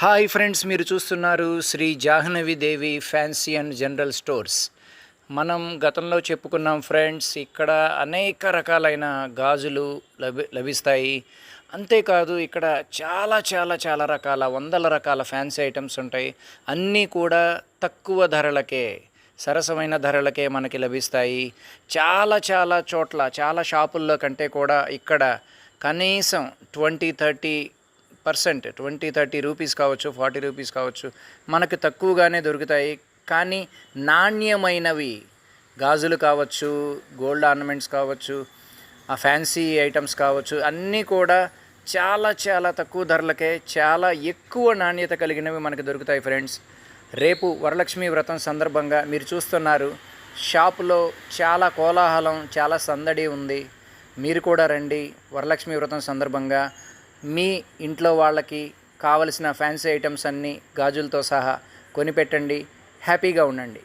Hi friends, మీరు చూస్తున్నారు శ్రీ జాహ్నవి దేవి fancy and general stores. మనం గతంలో చెప్పుకున్నాం ఫ్రెండ్స్, ఇక్కడ అనేక రకాలైన గాజులు లభిస్తాయి. అంతేకాదు ఇక్కడ చాలా చాలా చాలా రకాల వందల రకాల ఫ్యాన్సీ ఐటమ్స్ ఉంటాయి. అన్నీ కూడా తక్కువ ధరలకే, సరసమైన ధరలకే మనకి లభిస్తాయి. చాలా చాలా చోట్ల, చాలా షాపుల్లో కంటే కూడా ఇక్కడ కనీసం 20-30 రూపీస్ కావచ్చు, 40 రూపీస్ కావచ్చు, మనకు తక్కువగానే దొరుకుతాయి. కానీ నాణ్యమైనవి గాజులు కావచ్చు, గోల్డ్ ఆర్నమెంట్స్ కావచ్చు, ఆ ఫ్యాన్సీ ఐటమ్స్ కావచ్చు, అన్నీ కూడా చాలా చాలా తక్కువ ధరలకే చాలా ఎక్కువ నాణ్యత కలిగినవి మనకు దొరుకుతాయి ఫ్రెండ్స్. రేపు వరలక్ష్మి వ్రతం సందర్భంగా మీరు చూస్తున్నారు, షాపులో చాలా కోలాహలం, చాలా సందడి ఉంది. మీరు కూడా రండి. వరలక్ష్మి వ్రతం సందర్భంగా మీ ఇంట్లో వాళ్ళకి కావలసిన ఫ్యాన్సీ ఐటమ్స్ అన్నీ గాజులతో సహా కొనిపెట్టండి. హ్యాపీగా ఉండండి.